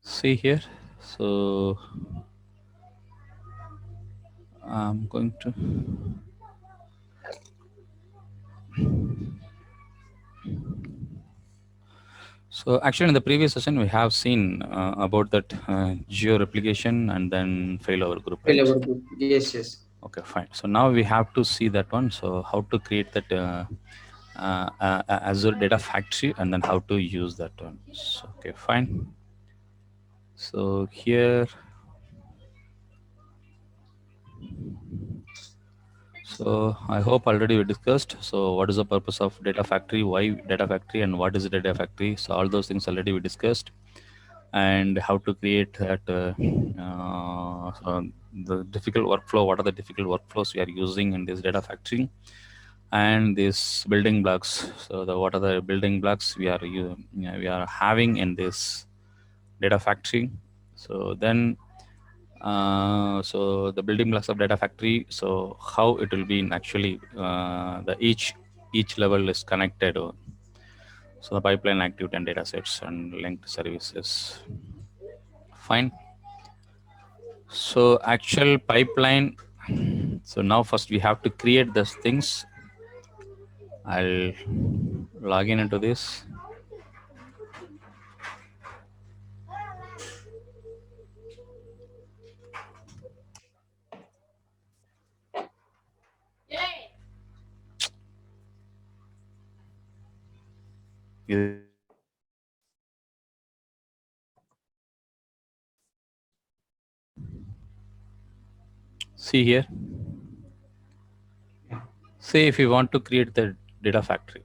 See here. So I'm going to. So actually, in the previous session, we have seen about that geo replication and then failover group, right? Failover group. Yes, yes. Okay, fine. So now we have to see that one. So how to create that Azure Data Factory and then how to use that one. So, okay, fine. So here, so I hope already we discussed. So what is the purpose of Data Factory? Why Data Factory and what is Data Factory? So all those things already we discussed. And how to create that so the difficult workflow, what are the difficult workflows we are using in this data factory, and these building blocks. So what are the building blocks we are having in this data factory. So then so the building blocks of data factory, so how it will be in actually the each level is connected. So the pipeline activity and data sets and linked services. Fine. So actual pipeline. So now first we have to create those things. I'll log in into this. See here. Say if you want to create the data factory.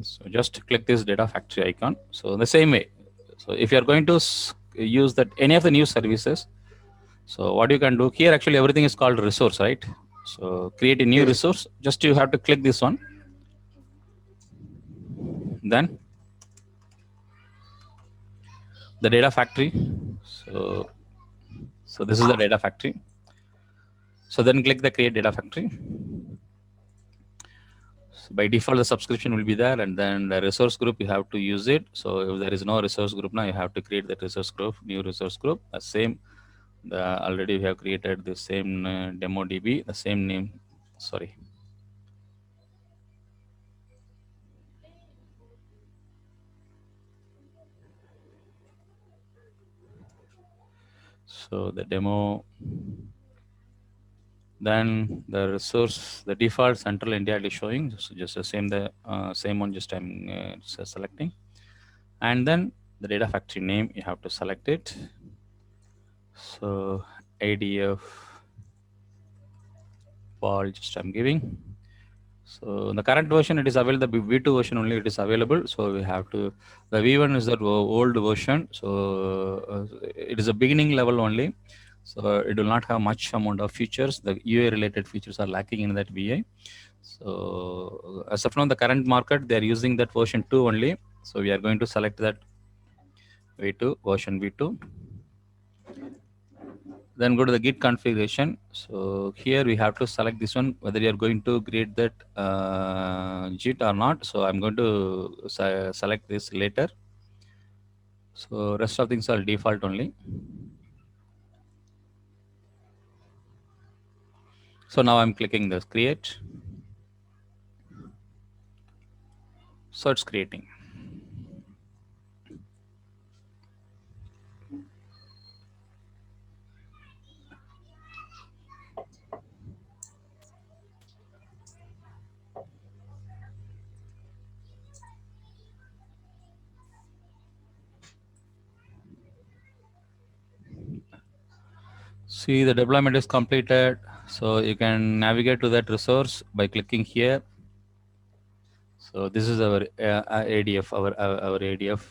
So just click this data factory icon. So the same way. So if you are going to use that any of the new services, so what you can do here, actually everything is called resource, right? So create a new Yes. resource. Just you have to click this one. Then the data factory. So this is the data factory. So then click the create data factory. So by default, the subscription will be there, and then the resource group you have to use it. So if there is no resource group now, you have to create that resource group, new resource group. The same, the already we have created the same demo DB, the same name. Sorry. So the demo, then the resource, the default central India is showing. So just the same one. Just I'm selecting, and then the data factory name you have to select it. So ADF Paul, just I'm giving. So in the current version, it is available. The V2 version only it is available. So we have to. The V1 is the old version. So it is a beginning level only. So it will not have much amount of features. The UA related features are lacking in that VA. So as of now, the current market they are using that version 2 only. So we are going to select that V2 version V2. Then go to the git configuration. So here we have to select this one, whether you are going to create that git or not. So I'm going to select this later. So rest of things are default only. So now I'm clicking this create. So it's creating. See, the deployment is completed. So you can navigate to that resource by clicking here. So this is our ADF, our ADF.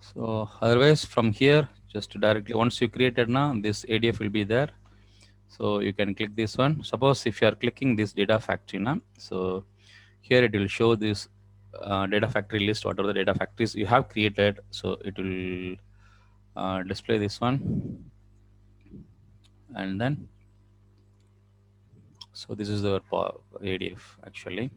So otherwise from here, just directly once you created now, this ADF will be there. So you can click this one. Suppose if you are clicking this data factory now, so here it will show this data factory list, what are the data factories you have created. So it will display this one, and then So this is our ADF actually.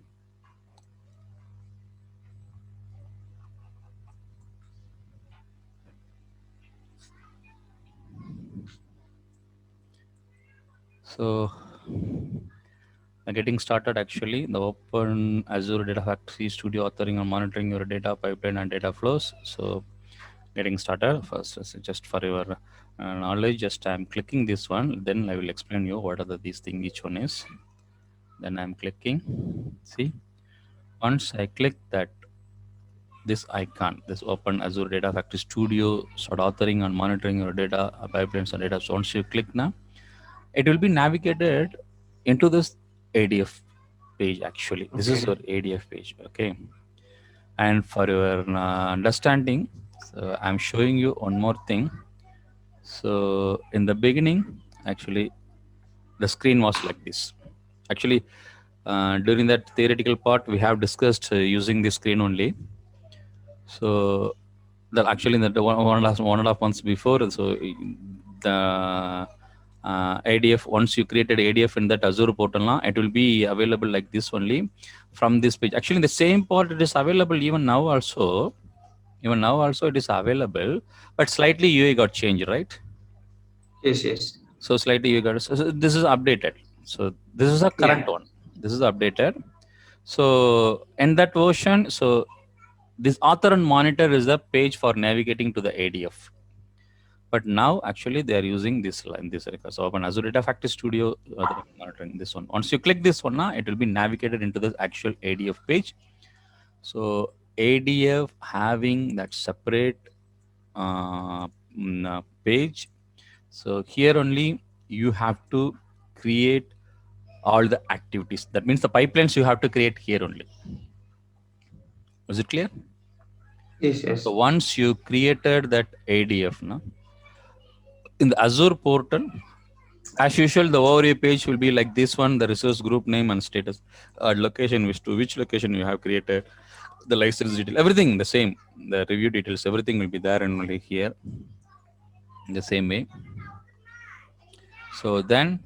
So getting started actually, the open Azure Data Factory Studio authoring and monitoring your data pipeline and data flows. So getting started first, just for your knowledge, just I'm clicking this one, then I will explain you what are these things each one is. Then I'm clicking, see, once I click that, this icon, this open Azure Data Factory Studio, start authoring and monitoring your data pipelines and data. So once you click now, it will be navigated into this ADF page actually. This is your ADF page, okay? And for your understanding, so I'm showing you one more thing. So in the beginning, actually, the screen was like this. Actually, during that theoretical part, we have discussed using the screen only. So that actually the one and a half months before, so the ADF, once you created ADF in that Azure portal now, it will be available like this only from this page. Actually, the same part it is available even now also. Even now also it is available, but slightly UI got changed, right? Yes, yes. So slightly you got, so this is updated. So this is a current Yeah. one. This is updated. So in that version, so this author and monitor is the page for navigating to the ADF. But now actually they are using this line, this record. So open Azure Data Factory Studio, monitoring this one. Once you click this one, now it will be navigated into the actual ADF page. So ADF having that separate page. So here only you have to create all the activities. That means the pipelines you have to create here only. Is it clear? Yes, So yes. once you created that ADF, no, in the Azure portal, as usual, the overview page will be like this one, the resource group name and status, location, which location you have created, the license detail, everything the same, the review details, everything will be there and only here in the same way. So then,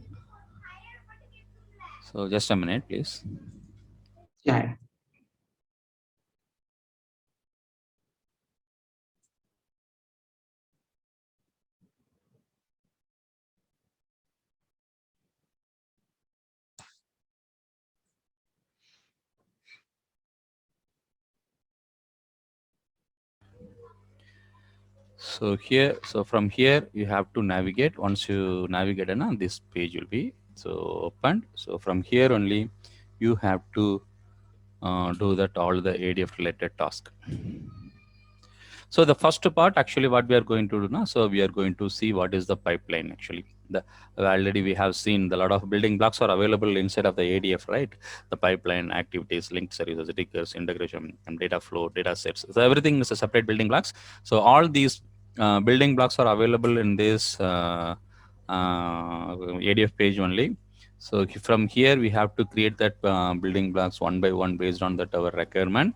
so just a minute, please. Yeah. So here, so from here you have to navigate. Once you navigate, and this page will be so opened. So from here only, you have to do that all the ADF related task. So the first part, actually, what we are going to do now, so we are going to see what is the pipeline actually. The already we have seen the lot of building blocks are available inside of the ADF, right? The pipeline, activities, linked services, triggers, integration, and data flow, data sets. So everything is a separate building blocks. So all these building blocks are available in this ADF page only. So from here we have to create that building blocks one by one based on that our requirement.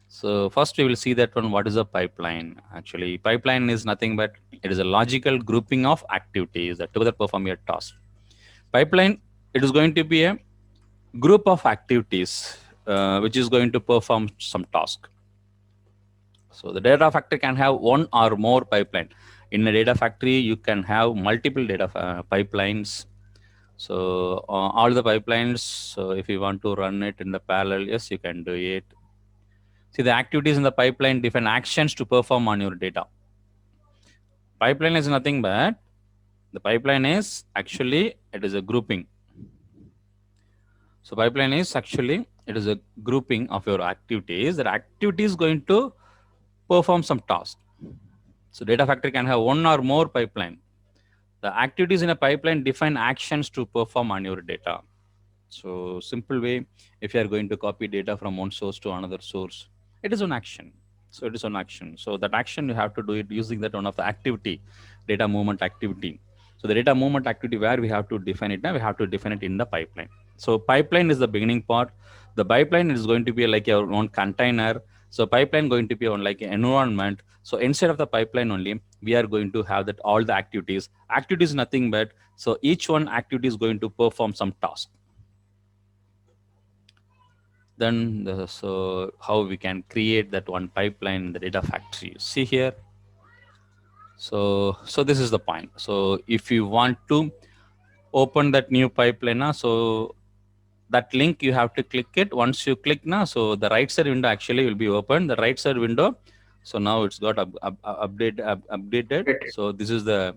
So first we will see that one, what is a pipeline? Actually, pipeline is nothing but it is a logical grouping of activities that together perform a task. Pipeline, it is going to be a group of activities which is going to perform some task. So the data factory can have one or more pipeline. In a data factory, you can have multiple data pipelines. So all the pipelines, so if you want to run it in the parallel, yes, you can do it. See, the activities in the pipeline define actions to perform on your data. Pipeline is nothing but the pipeline is actually it is a grouping. So pipeline is actually it is a grouping of your activities. That activity is going to perform some task. So data factory can have one or more pipeline. The activities in a pipeline define actions to perform on your data. So simple way, if you are going to copy data from one source to another source, it is an action. So it is an action. So that action you have to do it using that one of the activity, data movement activity. So the data movement activity where we have to define it now, we have to define it in the pipeline. So pipeline is the beginning part. The pipeline is going to be like your own container. So pipeline going to be on like an environment. So instead of the pipeline only, we are going to have that all the activities. Activity is nothing but so each one activity is going to perform some task. Then so how we can create that one pipeline in the data factory. See here. So this is the point. So if you want to open that new pipeline, so that link you have to click it. Once you click now, so the right side window actually will be open. The right side window. So now it's got updated. Great. So this is the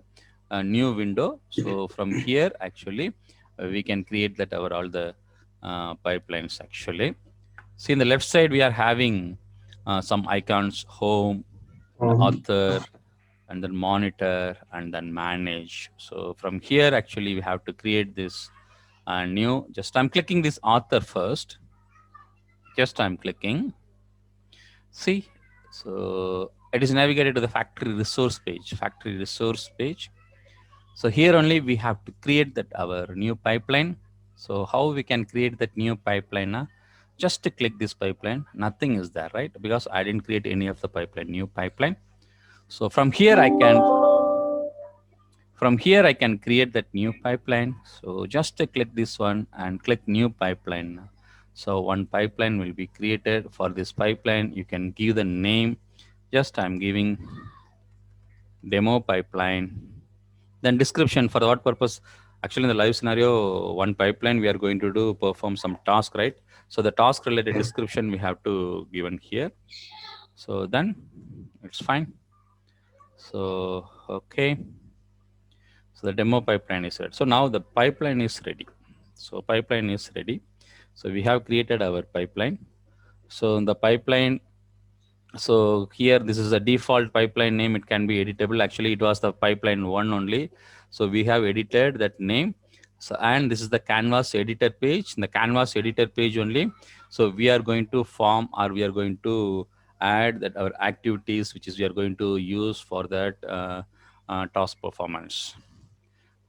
new window. So from here actually we can create that our all the pipelines actually. See in the left side we are having some icons: home, author, and then monitor, and then manage. So from here actually we have to create this new. Just I'm clicking this author first. Just I'm clicking. See, so it is navigated to the factory resource page. Factory resource page. So here only we have to create that our new pipeline. So how we can create that new pipeline? Just to click this pipeline, nothing is there, right? Because I didn't create any of the pipeline, new pipeline. So from here I can create that new pipeline. So just to click this one and click new pipeline. So one pipeline will be created. For this pipeline, you can give the name. Just I'm giving demo pipeline. Then description, for what purpose? Actually, in the live scenario, one pipeline we are going to do perform some task, right? So the task related description we have to given here. So then it's fine. So okay. So the demo pipeline is ready. So now the pipeline is ready. So pipeline is ready. So we have created our pipeline. So in the pipeline, so here this is a default pipeline name. It can be editable. Actually, it was the pipeline one only. So we have edited that name. So and this is the Canvas editor page. In the Canvas editor page only. So we are going to form, or we are going to add that our activities, which is we are going to use for that task performance.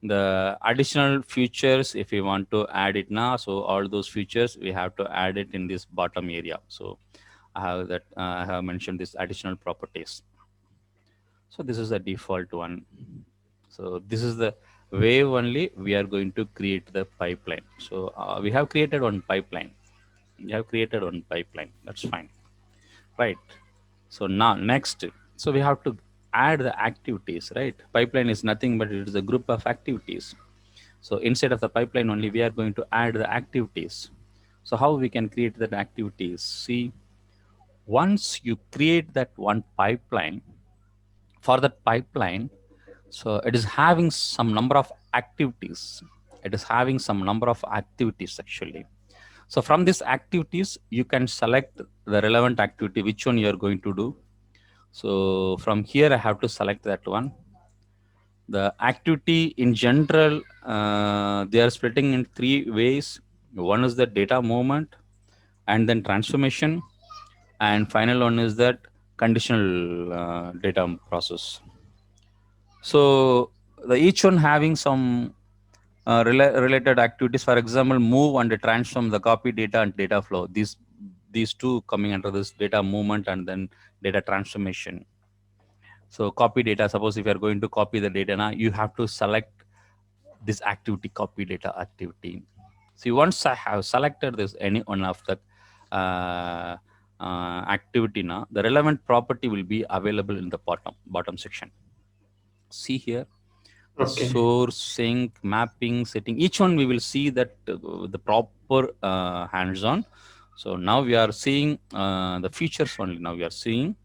The additional features, if we want to add it now, so all those features we have to add it in this bottom area. So I have that I have mentioned this additional properties. So this is the default one. So this is the way only we are going to create the pipeline. So we have created one pipeline. That's fine, right? So now next, so we have to add the activities, right? Pipeline is nothing but it is a group of activities. So inside of the pipeline only, we are going to add the activities. So how we can create that activities? See, once you create that one pipeline, for that pipeline, so it is having some number of activities. Actually. So from these activities, you can select the relevant activity, which one you are going to do. So from here, I have to select that one. The activity in general, they are splitting in three ways. One is the data movement, and then transformation, and final one is that conditional data process. So the each one having some related activities. For example, move and transform, the copy data and data flow. These two coming under this data movement and then data transformation. So copy data, suppose if you are going to copy the data now, you have to select this activity, copy data activity. See, once I have selected this any one of the activity now, the relevant property will be available in the bottom section. See here, the source, sync, mapping, setting. Each one we will see that the proper hands-on. So now we are seeing the features only. Now we are seeing.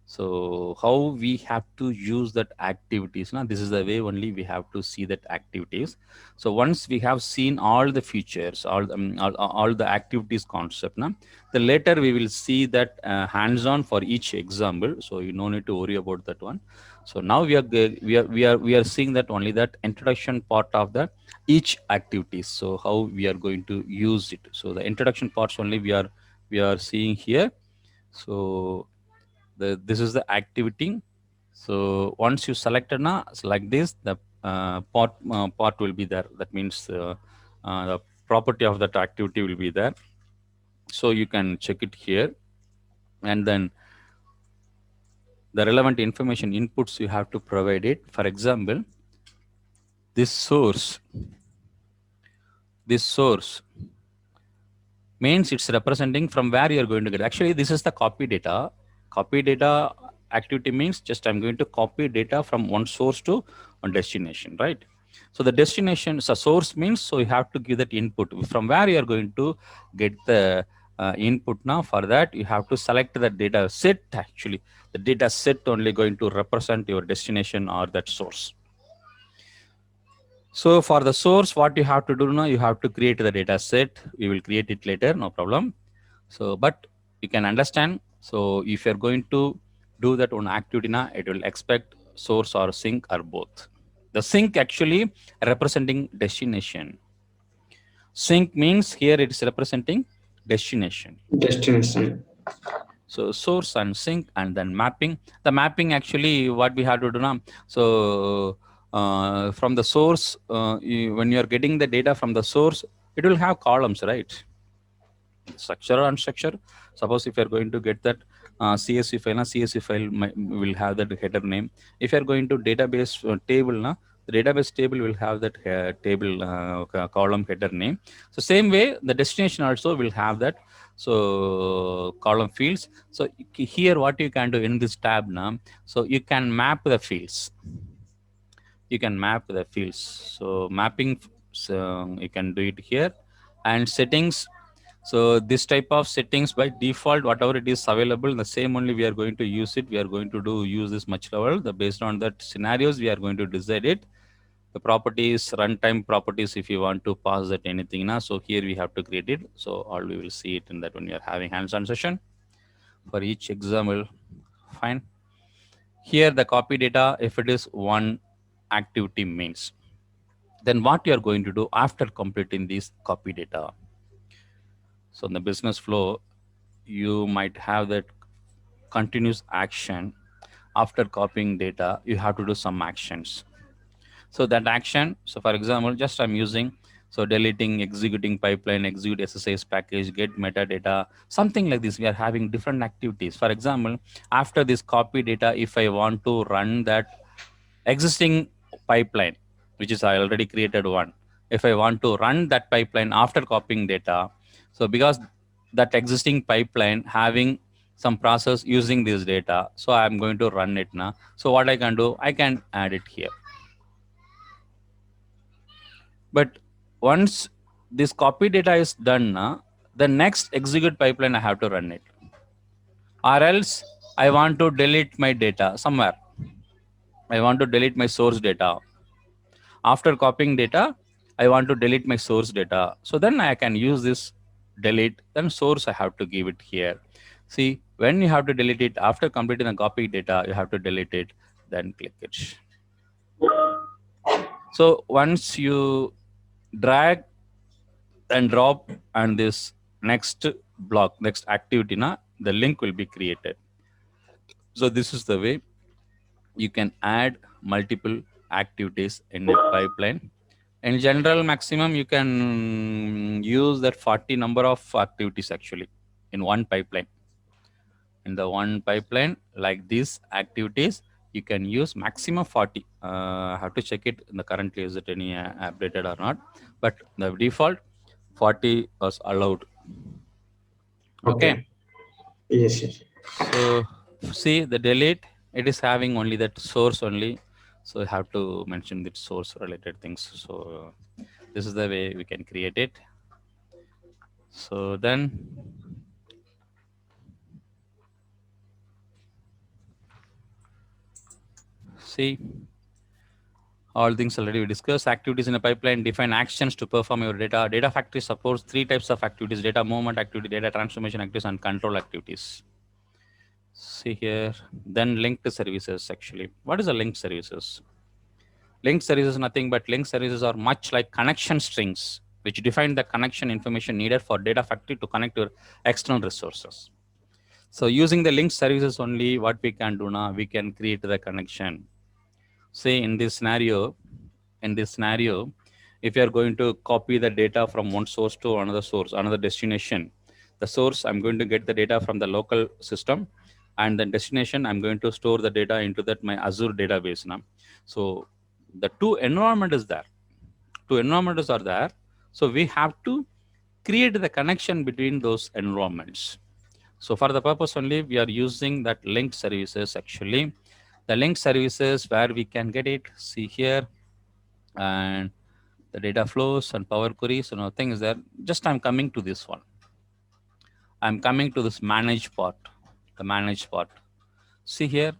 So how we have to use that activities. Now this is the way only we have to see that activities. So once we have seen all the features, all the activities concept, now the later we will see that hands-on for each example. So you no need to worry about that one. So now we are seeing that only that introduction part of the each activities. So how we are going to use it. So the introduction parts only we are seeing here. So this is the activity. So once you selected now, like this, the part will be there. That means the property of that activity will be there. So you can check it here, and then the relevant information inputs you have to provide it. For example, this source means it's representing from where you're going to get. Actually, this is the copy data. Copy data activity means just I'm going to copy data from one source to one destination, right? So the destination, so source means, so you have to give that input from where you are going to get the input. Now for that, you have to select the data set. Actually, the data set only going to represent your destination or that source. So for the source, what you have to do now, you have to create the data set. We will create it later, no problem. So, but you can understand. So if you're going to do that on activity now, it will expect source or sink or both. The sink actually representing destination. Sink means here it is representing destination. Destination. So source and sink and then mapping. The mapping actually what we have to do now. So from the source, when you are getting the data from the source, it will have columns, right? Structure, unstructure. Suppose if you are going to get that CSV file, CSV file will have that header name. If you are going to database table, the database table will have that table column header name. So same way, the destination also will have that. So column fields. So here, what you can do in this tab now, so you can map the fields. You can map the fields. So mapping, so you can do it here, and settings. So this type of settings by default, whatever it is available, the same only we are going to use it. We are going to use this much level. Based on that scenarios, we are going to decide it. The properties, runtime properties, if you want to pass that anything now. So here we have to create it. So all we will see it in that when we are having hands-on session. For each example, fine. Here the copy data, if it is one activity means, then what you are going to do after completing this copy data. So in the business flow, you might have that continuous action. After copying data, you have to do some actions. So that action, so for example, just I'm using, so deleting, executing pipeline, execute SSIS package, get metadata, something like this. We are having different activities. For example, after this copy data, if I want to run that existing pipeline, which is I already created one, if I want to run that pipeline after copying data, so because that existing pipeline having some process using this data, so I'm going to run it now. So what I can do, I can add it here. But once this copy data is done now, the next execute pipeline I have to run it, or else I want to delete my data somewhere. I want to delete my source data. After copying data, I want to delete my source data. So then I can use this delete, then source I have to give it here. See, when you have to delete it, after completing the copy data, you have to delete it, then click it. So once you drag and drop and this next block, next activity, the link will be created. So this is the way you can add multiple activities in a pipeline. In general, maximum you can use that 40 number of activities actually in one pipeline. In the one pipeline, like these activities, you can use maximum 40. I have to check it in the currently is it any updated or not, but the default 40 was allowed. Okay. Yes, yes. So see the delete, it is having only that source only. So you have to mention the source related things. So this is the way we can create it. So then see all things already we discussed. Activities in a pipeline, define actions to perform your data. Data factory supports 3 types of activities: data movement activity, data transformation activities, and control activities. See here, then linked services actually. What is a linked services? Linked services is nothing but linked services are much like connection strings, which define the connection information needed for data factory to connect your external resources. So using the linked services only, what we can do now, we can create the connection. Say in this scenario, if you are going to copy the data from one source to another source, another destination, the source, I'm going to get the data from the local system, and the destination, I'm going to store the data into that my Azure database now. So the two environments are there. So we have to create the connection between those environments. So for the purpose only, we are using that linked services actually. The linked services where we can get it, see here, and the data flows and power queries and all things there. Just I'm coming to this one. I'm coming to this manage part, the manage part. See here,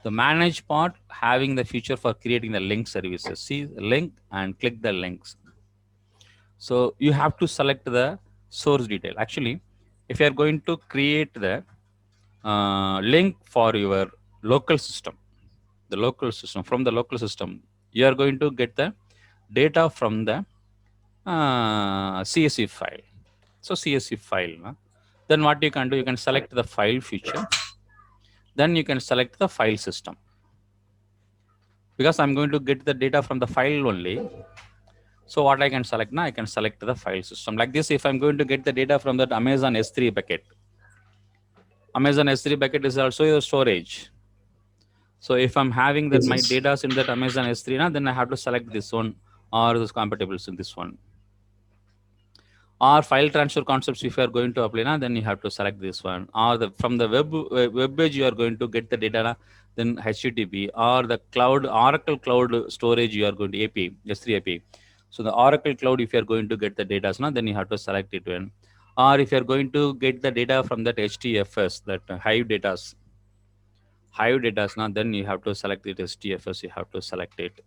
the manage part having the feature for creating the link services. See the link and click the links. So you have to select the source detail. Actually, if you are going to create the link for your local system, from the local system, you are going to get the data from the CSV file. So CSV file. Then what you can do, you can select the file feature. Then you can select the file system. Because I'm going to get the data from the file only. So what I can select now, I can select the file system. Like this, if I'm going to get the data from that Amazon S3 bucket. Amazon S3 bucket is also your storage. So if I'm having that my data in that Amazon S3 now, then I have to select this one or this compatibles in this one. Or file transfer concepts, if you are going to apply now, then you have to select this one. Or from the web page you are going to get the data, then HTTP or the cloud, Oracle cloud storage you are going to API, S3 API. So the Oracle cloud, if you are going to get the data now, then you have to select it one. Or if you are going to get the data from that HDFS, that Hive data now, then you have to select it as TFS, you have to select it.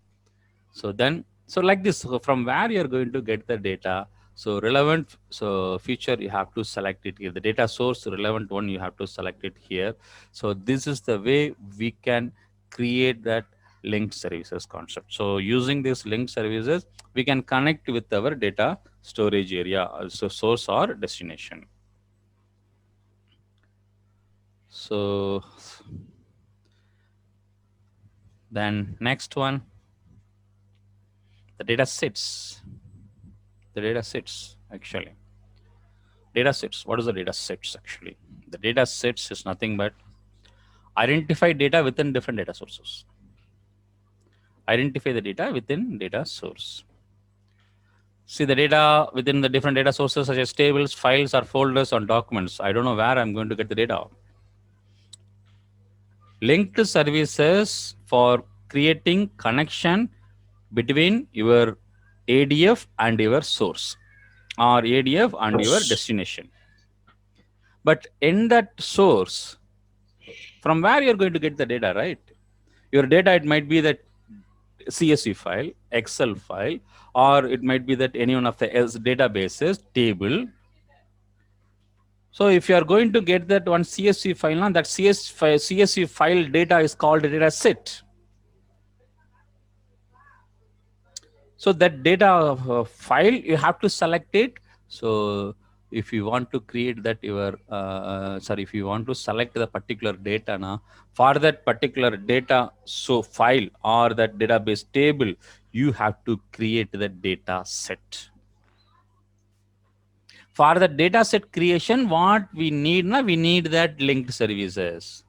So then, so like this, so from where you're going to get the data, so relevant, so feature, you have to select it here. The data source, relevant one, you have to select it here. So this is the way we can create that linked services concept. So using these linked services, we can connect with our data storage area, so source or destination. So then next one, the data sets. The data sets actually. Data sets. What is the data sets actually? The data sets is nothing but identify data within different data sources. Identify the data within data source. See the data within the different data sources such as tables, files, or folders or documents. I don't know where I'm going to get the data. Linked services for creating connection between your ADF and your source or ADF and your destination. But in that source, from where you're going to get the data, right? Your data, it might be that CSV file, Excel file, or it might be that any one of the databases, table. So if you are going to get that one CSV file, now that CSV file data is called a data set. So that data file, you have to select it. So if you want to create that if you want to select the particular data now, for that particular data, so file or that database table, you have to create the data set. For the data set creation, what we need now, we need that linked services.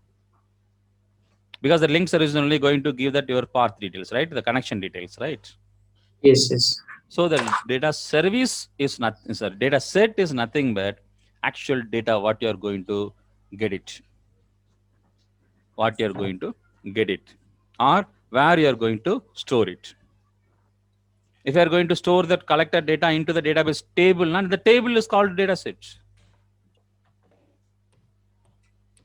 Because the linked service is only going to give that your path details, right? The connection details, right? Yes. So the data service is nothing, sir. Data set is nothing but actual data, what you are going to get it. What you are going to get it. Or where you are going to store it. If you are going to store that collected data into the database table, and the table is called data set.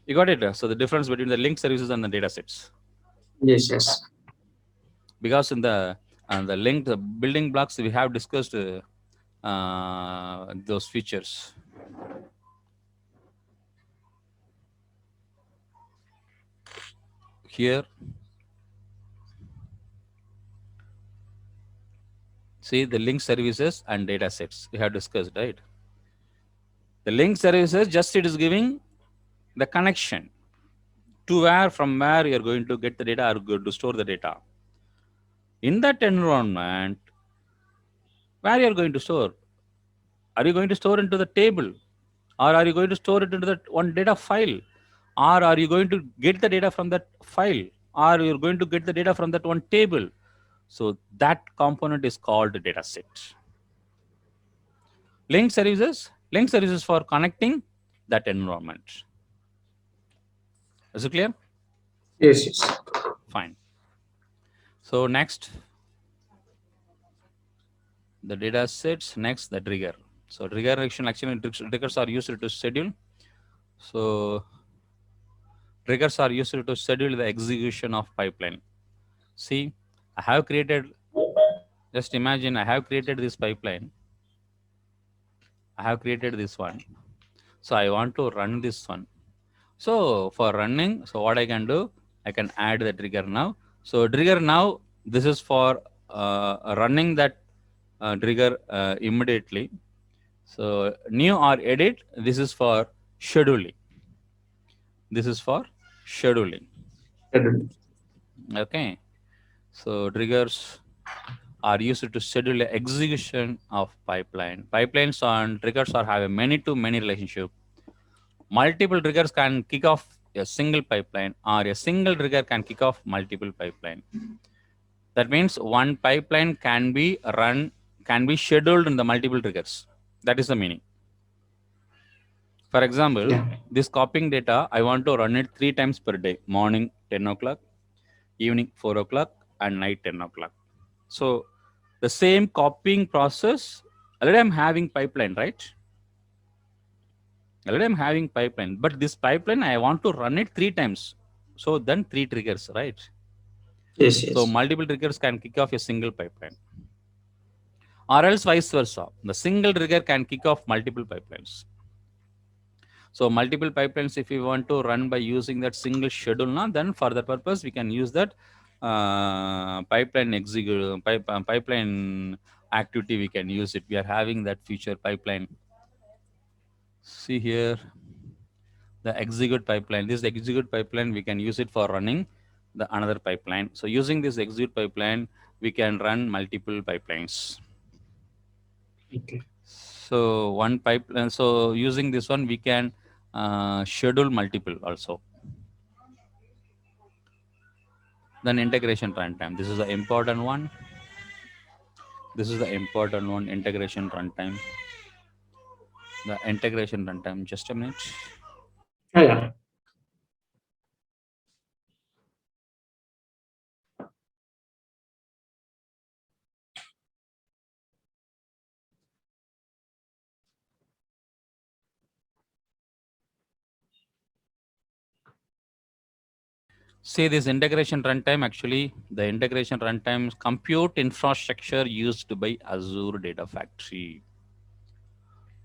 You got it? So the difference between the link services and the data sets. Yes. Because in the linked building blocks, we have discussed those features. Here, see the link services and data sets we have discussed, right? The link services, just it is giving the connection to where, from where you're going to get the data or going to store the data. In that environment, where you're going to store? Are you going to store into the table? Or are you going to store it into that one data file? Or are you going to get the data from that file? Or you're going to get the data from that one table? So that component is called data set. Link services for connecting that environment. Is it clear? Yes, yes. Fine. So next, the data sets. Next, the trigger. So trigger action actually triggers are used to schedule. So triggers are used to schedule the execution of pipeline. See, I have created. Just imagine I have created this pipeline. I have created this one. So I want to run this one. So for running, so what I can do, I can add the trigger now. So trigger now, this is for running that trigger immediately. So new or edit, this is for scheduling. This is for scheduling. Okay. So triggers are used to schedule the execution of pipeline. Pipelines on triggers are have a many-to-many relationship. Multiple triggers can kick off a single pipeline, or a single trigger can kick off multiple pipeline. That means one pipeline can be scheduled in the multiple triggers. That is the meaning. For example, this copying data, I want to run it 3 times per day: morning 10 o'clock, evening 4 o'clock, and night 10 o'clock. So the same copying process, already I'm having pipeline, right? Already I'm having pipeline, but this pipeline, I want to run it 3 times. So then 3 triggers, right? Yes, yes. So multiple triggers can kick off a single pipeline. Or else vice versa. The single trigger can kick off multiple pipelines. So multiple pipelines, if we want to run by using that single schedule, now then for that purpose, we can use that pipeline activity. We can use it. We are having that feature pipeline. See here, the execute pipeline. This execute pipeline, we can use it for running the another pipeline. So using this execute pipeline, we can run multiple pipelines. Okay. So one pipeline. So using this one, we can schedule multiple also. Then integration runtime. This is the important one. This is the important one. Integration runtime. The integration runtime. Just a minute. Yeah. See this integration runtime. Actually, the integration runtime compute infrastructure used by Azure Data Factory.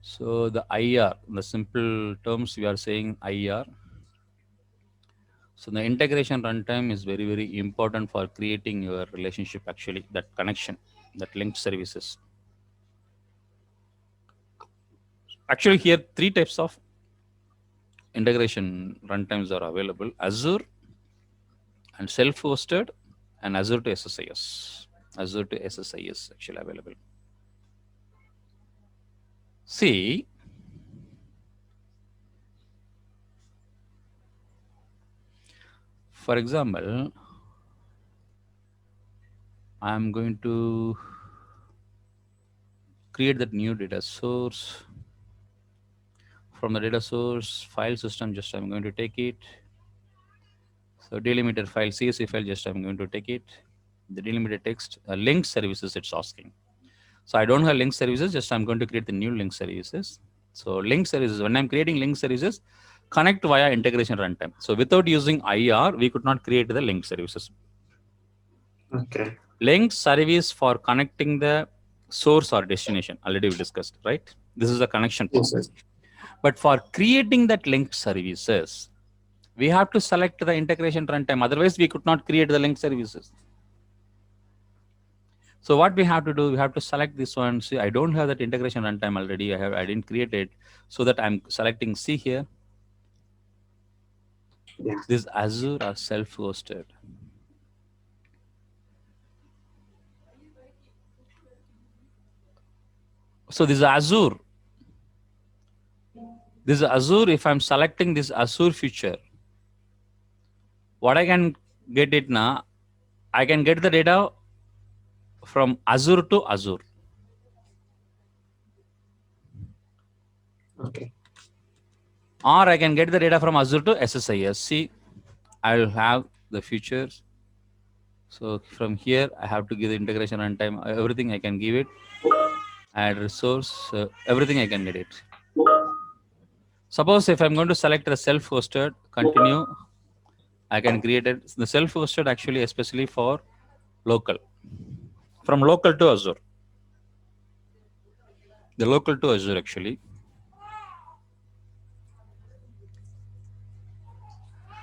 So the IR, the simple terms we are saying IR. So the integration runtime is very, very important for creating your relationship, actually, that connection, that linked services. Actually, here 3 types of integration runtimes are available: Azure and self-hosted, and Azure to SSIS. Azure to SSIS actually available. See, for example, I'm going to create that new data source. From the data source file system, just I'm going to take it. So delimiter file, CSV file, just I'm going to take it. The delimiter text, link services, it's asking. So I don't have link services, just I'm going to create the new link services. So link services, when I'm creating link services, connect via integration runtime. So without using IR, we could not create the link services. Okay. Link service for connecting the source or destination, already we discussed, right? This is the connection part. Yes, But for creating that link services, we have to select the integration runtime. Otherwise, we could not create the link services. So what we have to do, we have to select this one. See, I don't have that integration runtime already. I didn't create it, so that I'm selecting C here. Yeah. This Azure are self-hosted. So this is Azure. This is Azure. If I'm selecting this Azure feature, what I can get it now, I can get the data from Azure to Azure. Okay. Or I can get the data from Azure to SSIS. See, I will have the features. So from here, I have to give the integration runtime, everything I can give it, add resource, everything I can get it. Suppose if I'm going to select the self-hosted, continue, I can create it. The self-hosted actually, especially for local, from local to Azure. The local to Azure actually.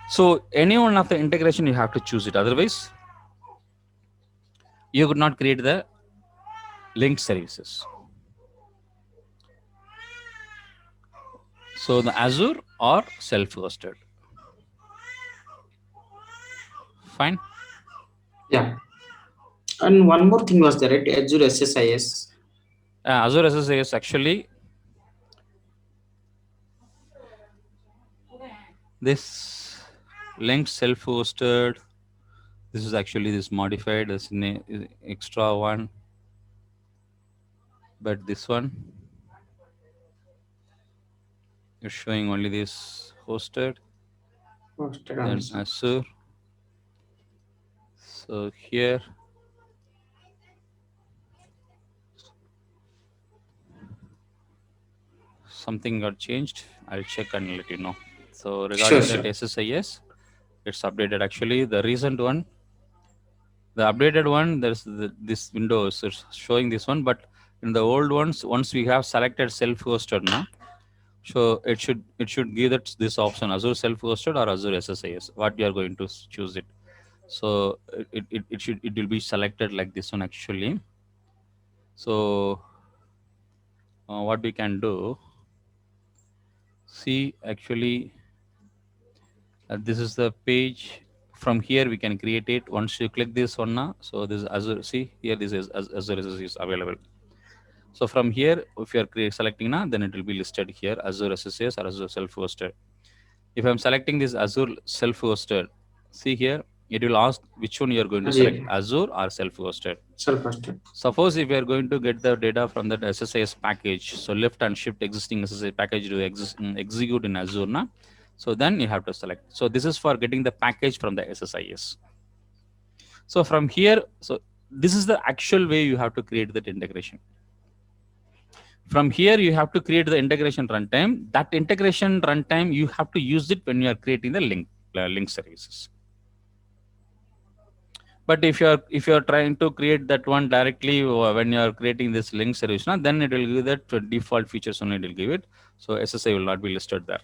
So any one of the integration you have to choose it. Otherwise, you could not create the linked services. So the Azure or self-hosted. Fine. Yeah. And one more thing was there, right? Azure SSIS. Azure SSIS actually this linked self-hosted. This is actually this modified as an extra one, but this one is showing only this hosted, Hosted then also. Azure. So here something got changed. I'll check and let you know. So Sure, regarding that sure. SSIS, it's updated. Actually, the recent one, the updated one, there's this window is showing this one, but in the old ones, once we have selected self-hosted now, so it should give that this option Azure self-hosted or Azure SSIS. What you are going to choose it. So it will be selected like this one actually. So what we can do, see actually this is the page. From here we can create it. Once you click this one now, so this is Azure. See here, this is Azure is available. So from here, if you are selecting now, then it will be listed here Azure SSAS or Azure self-hosted. If I'm selecting this Azure self-hosted, see here, it will ask which one you are going to select, Yeah. Azure or self-hosted. Self-hosted. Suppose if you are going to get the data from that SSIS package, so lift and shift existing SSIS package to execute in Azure now. So then you have to select. So this is for getting the package from the SSIS. So from here, so this is the actual way you have to create that integration. From here, you have to create the integration runtime. That integration runtime, you have to use it when you are creating the link services. But if you are trying to create that one directly when you are creating this link service, then it will give that default features only. It will give it. So SSI will not be listed there.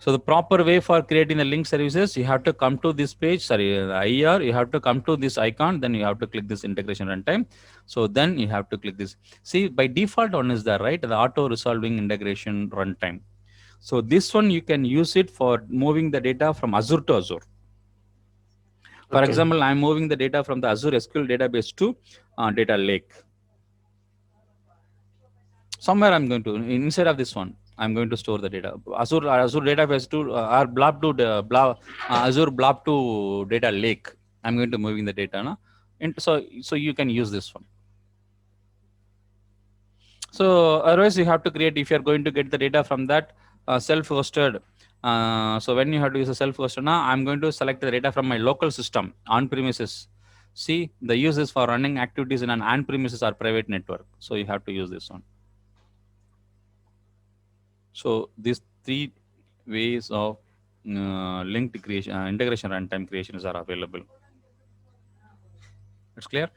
So the proper way for creating the link services, you have to come to this page, IER, you have to come to this icon, then you have to click this integration runtime. So then you have to click this. See, by default one is there, right? The auto resolving integration runtime. So this one, you can use it for moving the data from Azure to Azure. For Okay. example, I'm moving the data from the Azure SQL database to data lake. Somewhere I'm going to, inside of this one, I'm going to store the data. Azure database to or blob to Azure blob to data lake. I'm going to moving the data, no? And so you can use this one. So otherwise you have to create, if you're going to get the data from that self-hosted. So when you have to use a self-hosted, now I'm going to select the data from my local system on premises. See, the use is for running activities in an on-premises or private network. So you have to use this one. So these three ways of linked creation, integration runtime creations are available. It's clear.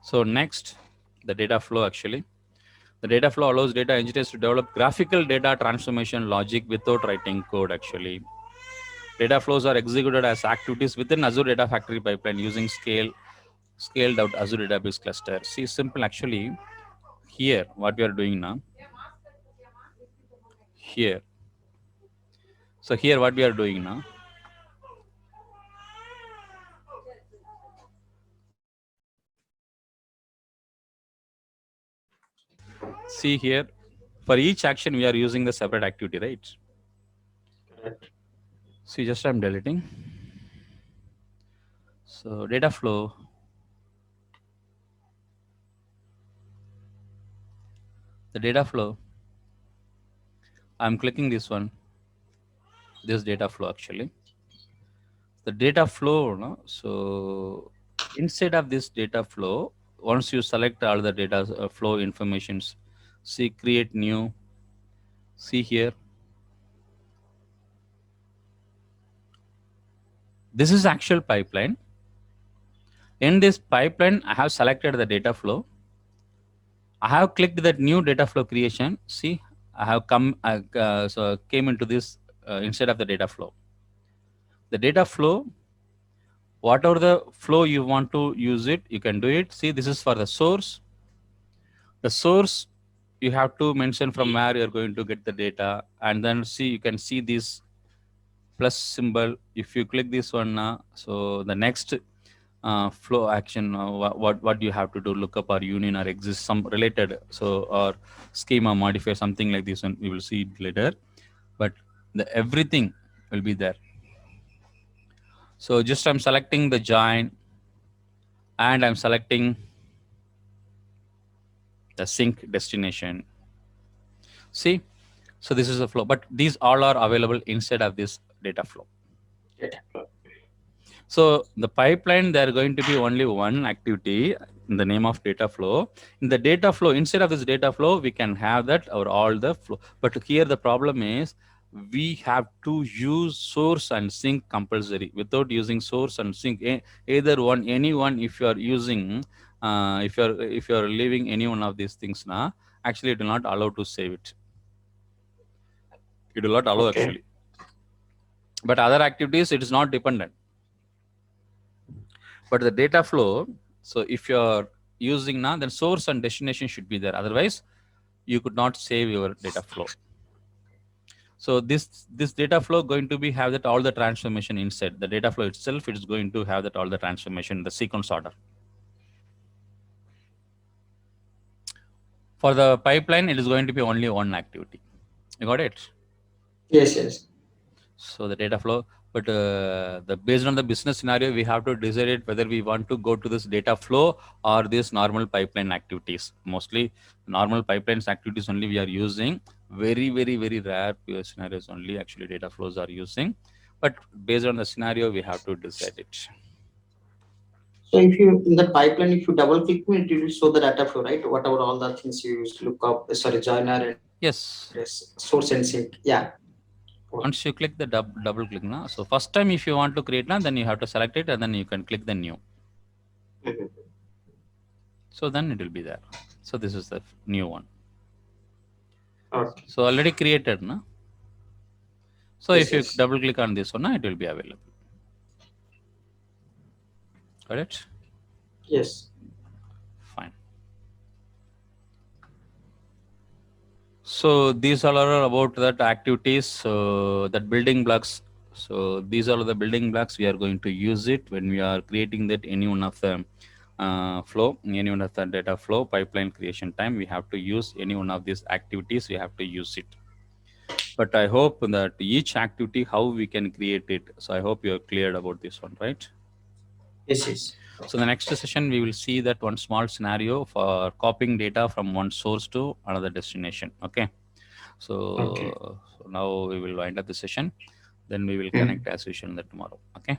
So next, the data flow actually. The data flow allows data engineers to develop graphical data transformation logic without writing code actually. Data flows are executed as activities within Azure Data Factory pipeline using scaled out Azure database cluster. See, simple actually. Here, what we are doing now. Here. So here, what we are doing now. See here, for each action we are using the separate activity, right? Correct. See, just I'm deleting. So data flow. the data flow, I'm clicking this one, this data flow actually. The data flow, no? So inside of this data flow, once you select all the data flow informations, see create new, see here. This is actual pipeline. In this pipeline, I have selected the data flow. I have clicked that new data flow creation. See, I have so came into this instead of the data flow. The data flow, whatever the flow you want to use it, you can do it. See, this is for the source. The source, you have to mention from where you're going to get the data, and then see, you can see this plus symbol. If you click this one, so the next flow action, what you have to do, lookup or union or exist some related, so or schema modifier, something like this one, we will see it later, but the everything will be there. So just I'm selecting the join and I'm selecting the sync destination. See, so this is the flow, but these all are available inside of this data flow. Data flow. So the pipeline, there are going to be only one activity in the name of data flow. In the data flow, instead of this data flow, we can have that or all the flow. But here the problem is we have to use source and sync compulsory. Without using source and sync, either one, anyone, if you are using, if you're leaving any one of these things now, actually it will not allow to save it. It will not allow actually. But other activities, it is not dependent. But the data flow, so if you're using now, then source and destination should be there. Otherwise, you could not save your data flow. So this data flow going to be have that all the transformation inside. The data flow itself, it is going to have that all the transformation, the sequence order. For the pipeline, it is going to be only one activity. You got it? Yes, yes. So the data flow, but based on the business scenario, we have to decide it whether we want to go to this data flow or this normal pipeline activities. Mostly normal pipelines activities only we are using. Very, very, very rare scenarios only actually data flows are using. But based on the scenario, we have to decide it. So if you in the pipeline, if you double click, it will show the data flow, right? Whatever all the things you use, lookup, sorry, joiner and Yes. source and sync. Yeah. Once you click the double click now, so first time if you want to create now, then you have to select it and then you can click the new. So then it will be there. So this is the new one. Okay. So already created, no? So Yes, if you yes. double click on this one, it will be available. Got it? Yes. Fine. So these all are about that activities, so that building blocks. So these are the building blocks we are going to use it when we are creating that any one of the flow, any one of the data flow pipeline creation time. We have to use any one of these activities. We have to use it. But I hope that each activity, how we can create it. So I hope you're cleared about this one, right? Yes, yes. So the next session, we will see that one small scenario for copying data from one source to another destination. Okay. So now we will wind up the session. Then we will connect as usual tomorrow. Okay.